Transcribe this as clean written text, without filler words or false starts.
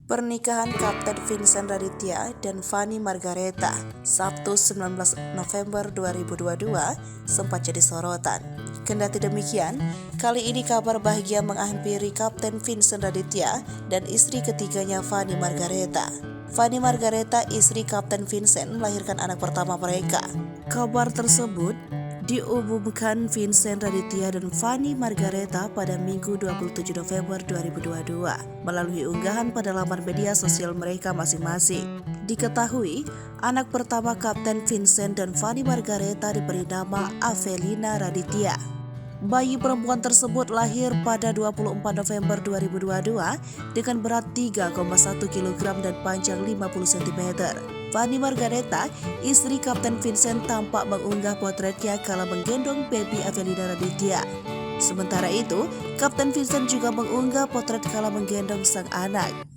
Pernikahan Kapten Vincent Raditya dan Fanny Margaretha Sabtu 19 November 2022 sempat jadi sorotan. Kendati demikian, kali ini kabar bahagia menghampiri Kapten Vincent Raditya dan istri ketiganya Fanny Margaretha. Fanny Margaretha, istri Kapten Vincent, melahirkan anak pertama mereka. Kabar tersebut diumumkan Vincent Raditya dan Fanny Margaretha pada Minggu 27 November 2022 melalui unggahan pada laman media sosial mereka masing-masing. Diketahui, anak pertama Kapten Vincent dan Fanny Margaretha diberi nama Avelina Raditya. Bayi perempuan tersebut lahir pada 24 November 2022 dengan berat 3,1 kg dan panjang 50 cm. Fanny Margaretha, istri Kapten Vincent, tampak mengunggah potretnya kala menggendong baby Avelina Raditya. Sementara itu, Kapten Vincent juga mengunggah potret kala menggendong sang anak.